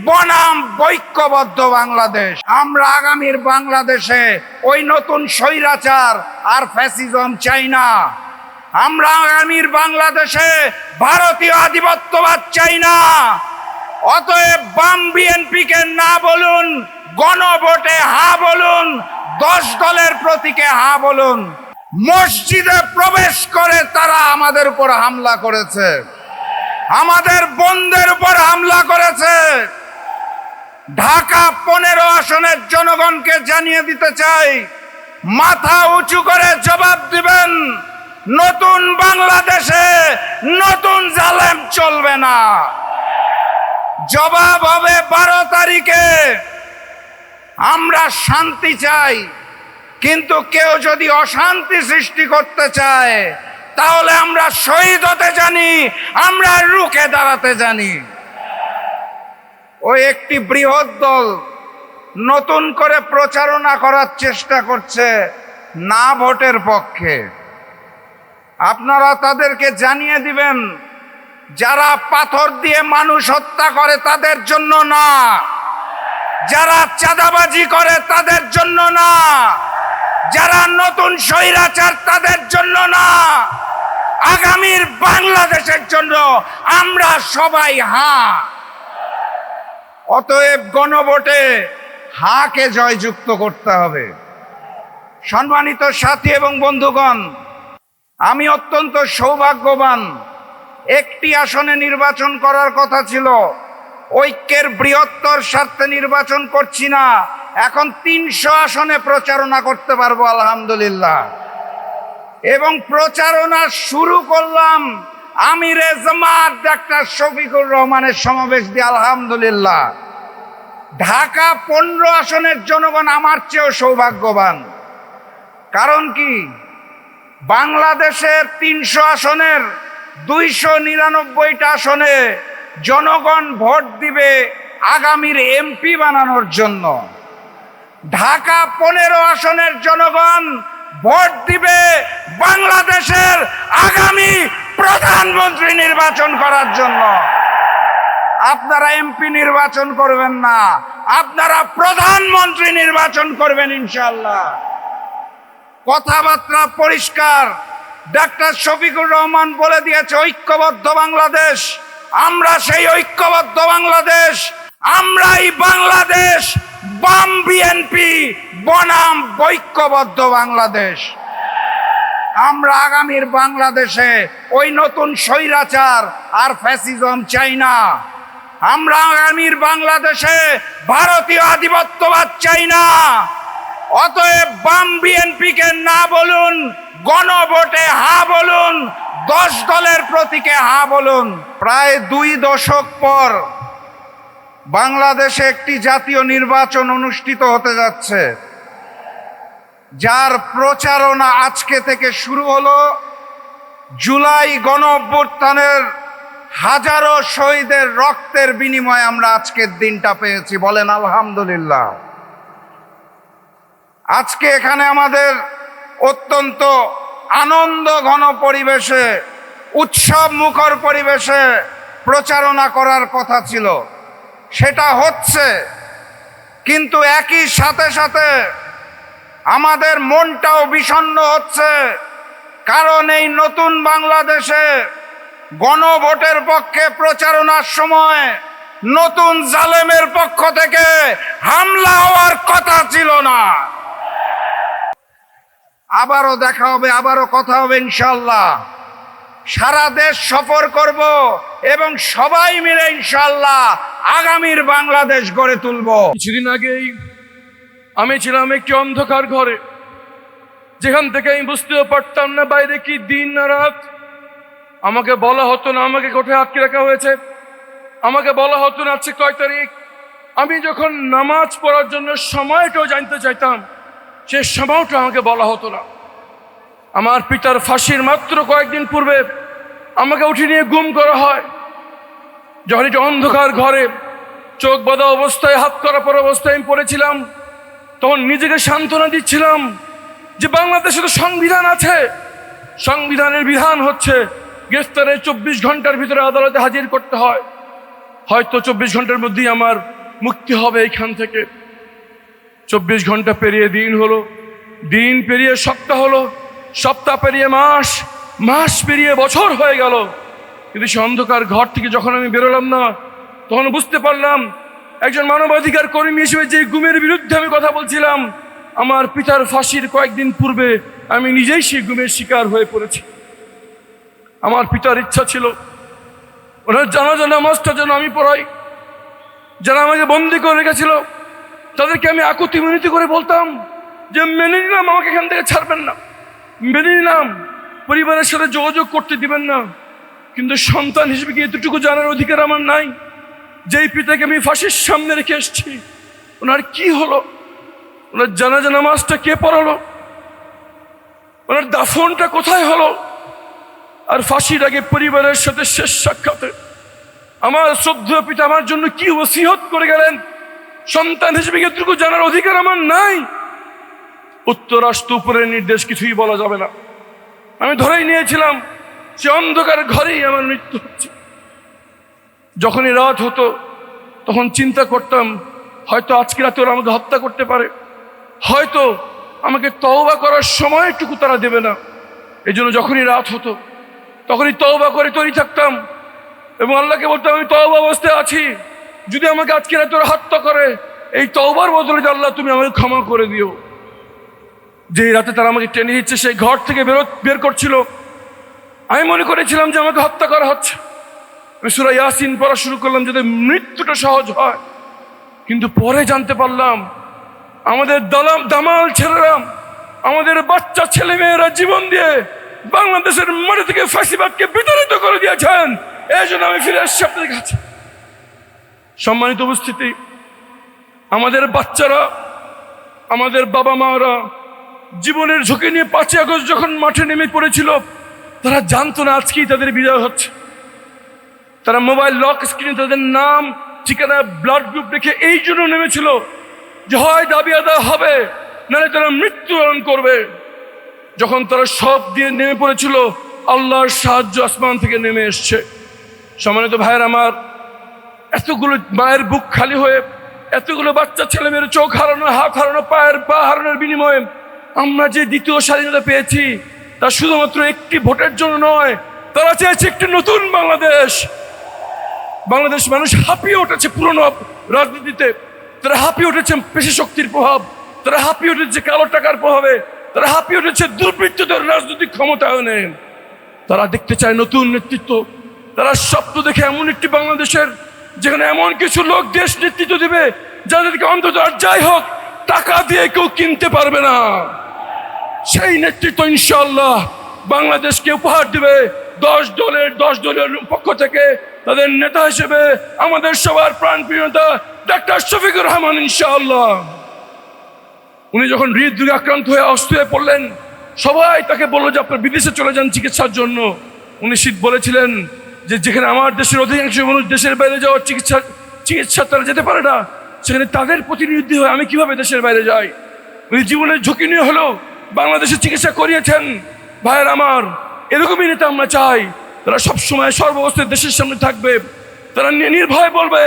বনাম ঐক্যবদ্ধ বাংলাদেশ। আমরা আগামীর বাংলাদেশে ওই নতুন স্বৈরাচার আর ফ্যাসিজম চাই না। আমরা আগামীর বাংলাদেশে ভারতীয় আধিপত্যবাদ চাই না। অতএব বাম বিএনপিকে না বলুন, গণভোটে হা বলুন, 10 দলের প্রতীকে হা বলুন। মসজিদে প্রবেশ করে তারা আমাদের উপর হামলা করেছে, আমাদের বোনদের উপর হামলা করেছে। ঢাকা 15 আসনের জনগণকে জানিয়ে দিতে চাই, মাথা উঁচু করে জবাব দিবেন। নতুন বাংলাদেশে নতুন জালেম চলবে না। জবাব হবে 12 তারিখে। আমরা শান্তি চাই, কিন্তু কেউ যদি অশান্তি সৃষ্টি করতে চায় তাহলে আমরা শহীদ হতে জানি, আমরা রুখে দাঁড়াতে জানি। ওই একটি বৃহৎ দল নতুন করে প্রচারণা করার চেষ্টা করছে না ভোটের পক্ষে। আপনারা তাদেরকে জানিয়ে দিবেন, যারা পাথর দিয়ে মানুষ হত্যা করে তাদের জন্য না, যারা চাঁদাবাজি করে তাদের জন্য না, যারা নতুন স্বৈরাচার তাদের জন্য না, আগামীর বাংলাদেশের জন্য আমরা সবাই হা। অতএব গণভোটে হাকে জয়যুক্ত করতে হবে। সম্মানিত সাথী এবং বন্ধুগণ, আমি অত্যন্ত সৌভাগ্যবান। একটি আসনে নির্বাচন করার কথা ছিল, ঐক্যের বৃহত্তর স্বার্থে নির্বাচন করছি না। এখন 300 আসনে প্রচারণা করতে পারবো আলহামদুলিল্লাহ। এবং প্রচারণা শুরু করলাম আমিরে জামাত ডাক্তার শফিকুর রহমানের সমাবেশ দিয়ে আলহামদুলিল্লাহ। ঢাকা 15 আসনের জনগণ আমার চেয়েও সৌভাগ্যবান। কারণ কি, বাংলাদেশের 300 আসনের 299টা আসনে জনগণ ভোট দিবে আগামীর এমপি বানানোর জন্য। ঢাকা 15 আসনের জনগণ ভোট দিবে বাংলাদেশের আগামী প্রধানমন্ত্রী নির্বাচন করার জন্য। আপনারা এমপি নির্বাচন করবেন না, আপনারা প্রধানমন্ত্রী নির্বাচন করবেন ইনশাআল্লাহ। কথাবার্তা পরিষ্কার। ডাক্তার শফিকুর রহমান বলে দিয়েছে ঐক্যবদ্ধ বাংলাদেশ। আমরা সেই ঐক্যবদ্ধ বাংলাদেশ, আমরাই বাংলাদেশ। বাম বিএনপি বনাম ঐক্যবদ্ধ বাংলাদেশ। আমরা আগামীর বাংলাদেশে ওই নতুন স্বৈরাচার আর ফ্যাসিজম চাই না। আমরা আগামীর বাংলাদেশে ভারতীয় আধিপত্যবাদ চাই না। অতএব বাম বিএনপিকে না বলুন, গণভোটে হা বলুন, 10 দলের প্রতীকে হা বলুন। প্রায় 2 দশক পর বাংলাদেশে একটি জাতীয় নির্বাচন অনুষ্ঠিত হতে যাচ্ছে, যার প্রচারণা আজকে থেকে শুরু হলো। জুলাই গণ অভ্যুত্থানের হাজারো শহীদের রক্তের বিনিময়ে আমরা আজকের দিনটা পেয়েছি, বলেন আলহামদুলিল্লাহ। আজকে এখানে আমাদের অত্যন্ত আনন্দ ঘন পরিবেশে, উৎসব মুখর পরিবেশে প্রচারণা করার কথা ছিল, সেটা হচ্ছে। কিন্তু একই সাথে সাথে আমাদের মনটাও বিষণ্ণ হচ্ছে, কারণ এই নতুন বাংলাদেশে গণভোটের পক্ষে প্রচারণার সময় নতুন জালেমের পক্ষ থেকে হামলা হওয়ার কথা ছিল না। আবারও দেখা হবে, আবারও কথা হবে ইনশাআল্লাহ। সারা দেশ সফর করব এবং সবাই মিলে ইনশাআল্লাহ আগামীর বাংলাদেশ গড়ে তুলব। কিছুদিন আগেই আমি ছিলাম একটি অন্ধকার ঘরে, যেখান থেকে আমি বুঝতেও পারতাম না বাইরে কি দিন না রাত। আমাকে বলা হতো না আমাকে কোথায় আটকে রাখা হয়েছে, আমাকে বলা হতো না আজকে কয় তারিখ। আমি যখন নামাজ পড়ার জন্য সময়টাও জানতে চাইতাম, সে সময়টা আমাকে বলা হতো না। আমার পিতার ফাঁসির মাত্র কয়েকদিন পূর্বে আমাকে উঠে নিয়ে গুম করা হয়। যখন একটি অন্ধকার ঘরে চোখ বাঁধা অবস্থায়, হাত করা পর অবস্থায় আমি পড়েছিলাম, তখন নিজেকে সান্ত্বনা দিচ্ছিলাম যে বাংলাদেশে তো সংবিধান আছে। সংবিধানের বিধান হচ্ছে গ্রেফতারে 24 ঘন্টার ভিতরে আদালতে হাজির করতে হয়। হয়তো 24 ঘন্টার মধ্যেই আমার মুক্তি হবে এখান থেকে। 24 ঘন্টা পেরিয়ে দিন হলো, দিন পেরিয়ে সপ্তাহ হলো, সপ্তাহ পেরিয়ে মাস, মাস পেরিয়ে বছর হয়ে গেল। কিন্তু সে অন্ধকার ঘর থেকে যখন আমি বেরোলাম না, তখন বুঝতে পারলাম একজন মানবাধিকার কর্মী হিসেবে যে গুমের বিরুদ্ধে আমি কথা বলছিলাম, আমার পিতার ফাঁসির কয়েকদিন পূর্বে আমি নিজেই সেই গুমের শিকার হয়ে পড়েছি। আমার পিতার ইচ্ছা ছিল ওনার জানাজা নামাজটা যেন আমি পড়াই। যারা আমাকে বন্দি করে রেখেছিল তাদেরকে আমি আকুতি মিনতি করে বলতাম যে মেনে নিলাম আমাকে এখান থেকে ছাড়বেন না, মেনে নিলাম পরিবারের সাথে যোগাযোগ করতে দিবেন না, কিন্তু সন্তান হিসেবে কি এতটুকু জানার অধিকার আমার নাই? যেই পিতাকে আমি ফাঁসির সামনে রেখে এসেছি, ওনার কি হলো? ওনার জানাজা নামাজটা কে পড়ালো? ওনার দাফনটা কোথায় হলো? আর ফাঁসির আগে পরিবারের সাথে শেষ সাক্ষাতে আমার শ্রদ্ধেয় পিতা আমার জন্য কি ওসিয়ত করে গেলেন, সন্তান হিসেবে এতটুকু জানার অধিকার আমার নাই? উত্তর আসতো উপরের নির্দেশ, কিছুই বলা যাবে না। আমি ধরেই নিয়েছিলাম সে অন্ধকার ঘরেই আমার মৃত্যু হচ্ছে। যখনই রাত হতো তখন চিন্তা করতাম হয়তো আজকে রাতে ওরা আমাকে হত্যা করতে পারে, হয়তো আমাকে তওবা করার সময়টুকু তারা দেবে না। এই জন্য যখনই রাত হতো তখনই তওবা করে তৈরি থাকতাম এবং আল্লাহকে বলতাম আমি তওবা অবস্থায় আছি, যদি আমাকে আজকে রাতে ওরা হত্যা করে এই তওবার বদলে যে আল্লাহ তুমি আমাকে ক্ষমা করে দিও। যে রাতে তারা আমাকে টেনে দিচ্ছে সেই ঘর থেকে বের করছিল, আমি মনে করেছিলাম যে আমাকে হত্যা করা হচ্ছে। আমি সূরা ইয়াসিন পড়া শুরু করলাম যাতে মৃত্যুটা সহজ হয়, কিন্তু পরে জানতে পারলাম আমাদের দামাল ছেলেরা, আমাদের বাচ্চা ছেলে মেয়েরা জীবন দিয়ে বাংলাদেশের মাটি থেকে ফ্যাসিবাদকে বিতাড়িত করে দিয়েছেন। এই জন্য আমি ফিরে আসছি আপনাদের কাছে। সম্মানিত উপস্থিতি, আমাদের বাচ্চারা, আমাদের বাবা মারা জীবনের ঝুঁকি নিয়ে 5ই আগস্ট যখন মাঠে নেমে পড়েছিল, তারা জানতো না আজকেই তাদের বিজয় হচ্ছে। তারা মোবাইল লক স্ক্রিনে তাদের নাম, ঠিকানা, ব্লাড গ্রুপ রেখে এই জন্য নেমেছিল যে হয় দাবি আদায় হবে, নাহলে তারা মৃত্যুবরণ করবে। যখন তারা সব দিয়ে নেমে পড়েছিল, আল্লাহর সাহায্য আসমান থেকে নেমে এসছে। সম্মানিত ভাইয়ের আমার, এতগুলো মায়ের বুক খালি হয়ে, এতগুলো বাচ্চা ছেলে মেয়ের চোখ হারানো, হাত হারানো, পা হারানোর বিনিময়ে আমরা যে দ্বিতীয় স্বাধীনতা পেয়েছি তা শুধুমাত্র একটি ভোটের জন্য নয়, তারা চেয়েছে একটি নতুন বাংলাদেশ। বাংলাদেশ মানুষ হাঁপিয়ে উঠেছে পুরনো রাজনীতিতে, তারা হাঁপিয়ে উঠেছে পেশি শক্তির প্রভাব, তারা হাঁপিয়ে উঠেছে কালো টাকার প্রভাবে, তারা হাঁপিয়ে উঠেছে দুর্বৃত্তদের রাজনৈতিক ক্ষমতায়নে। তারা দেখতে চায় নতুন নেতৃত্ব। তারা স্বপ্ন দেখে এমন একটি বাংলাদেশের যেখানে এমন কিছু লোক দেশ নেতৃত্ব দিবে যাদেরকে অন্তত আর যাই হোক টাকা দিয়ে কেউ কিনতে পারবে না। সেই নেতৃত্ব ইনশাআল্লাহ বাংলাদেশকে উপহার দিবে 10 দলের পক্ষ থেকে তাদের নেতা হিসেবে আমাদের সবার প্রাণপ্রিয় নেতা ডাক্তার শফিকুর রহমান ইনশাআল্লাহ। উনি যখন হৃদরোগে আক্রান্ত হয়ে অসুস্থ হয়ে পড়লেন, সবাই তাকে বললো যে আপনার বিদেশে চলে যান চিকিৎসার জন্য। উনি বলেছিলেন যে যেখানে আমার দেশের অধিকাংশ মানুষ দেশের বাইরে যাওয়ার চিকিৎসা তারা যেতে পারে না, সেখানে তাদের প্রতিনিধি হয়ে আমি কিভাবে দেশের বাইরে যাই। উনি জীবনের ঝুঁকি নিয়ে হলেও বাংলাদেশে চিকিৎসা করিয়েছেন। ভাইয়ের আমার, এরকমই নেতা আমরা চাই। তারা সবসময় সর্বাবস্থায় দেশের সামনে থাকবে, তারা নির্ভয় বলবে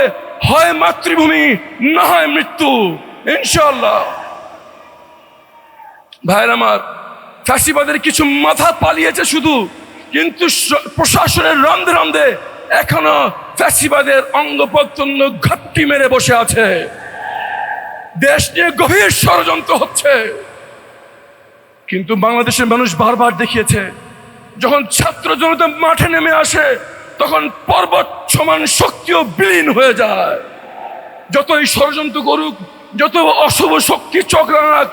হয় মাতৃভূমি না হয় মৃত্যু ইনশাআল্লাহ। ভাইয়ের আমার, ফ্যাসিবাদের কিছু মাথা পালিয়েছে শুধু, কিন্তু প্রশাসনের রন্ধে রন্ধে এখনো ফ্যাসিবাদের অঙ্গ প্রত্যঙ্গ ঘাপটি মেরে বসে আছে। দেশ নিয়ে গভীর ষড়যন্ত্র হচ্ছে। কিন্তু বাংলাদেশের মানুষ বারবার দেখিয়েছে, যখন ছাত্র জনতা মাঠে নেমে আসে তখন পর্বত সমান শক্তিও বিলীন হয়ে যায়। যতই ষড়যন্ত্র করুক, যত অশুভ শক্তি চক্রাক,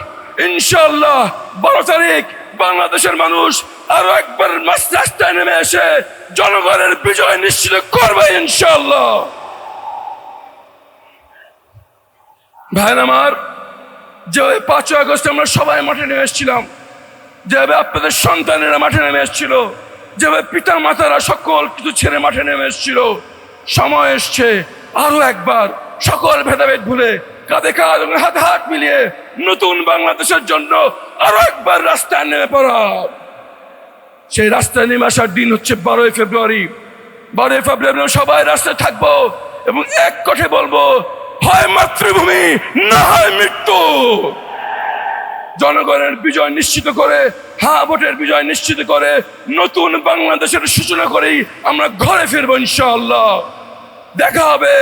ইনশাআল্লাহ 12 তারিখ বাংলাদেশের মানুষ আরো একবার রাস্তায় নেমে এসে জনগণের বিজয় নিশ্চিত করবে ইনশাআল্লাহ। ভাইয়ের আমার, যেভাবে 5 আগস্ট আমরা সবাই মাঠে নেমে এসেছিলাম, যেভাবে আপনাদের সন্তানেরা মাঠে নেমে এসেছিল, যেভাবে পিতা মাতারা সকল কিছু ছেড়ে মাঠে নেমে এসেছিল, সময় এসছে আরো একবার সকল ভেদাভেদ ভুলে কাঁধে কাঁধ এবং হাতে হাত মিলিয়ে নতুন বাংলাদেশের জন্য আরো একবার রাস্তায় নেমে পড়া। সেই রাস্তায় নেমে আসার দিন হচ্ছে 12ই ফেব্রুয়ারি। 12ই ফেব্রুয়ারি সবাই রাস্তায় থাকবো এবং এক কথায় বলবো হয় মাতৃভূমি না হয় মৃত্যু। জনগণের বিজয় নিশ্চিত করে, হ্যাঁ ভোটের বিজয় নিশ্চিত করে নতুন বাংলাদেশের সূচনা করেই আমরা ঘরে ফিরবো ইনশাআল্লাহ। দেখা হবে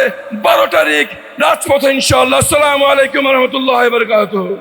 12 তারিখ রাজপথে ইনশাআল্লাহ। আসসালামু আলাইকুম রহমতুল্লাহ বারাকাতুহু।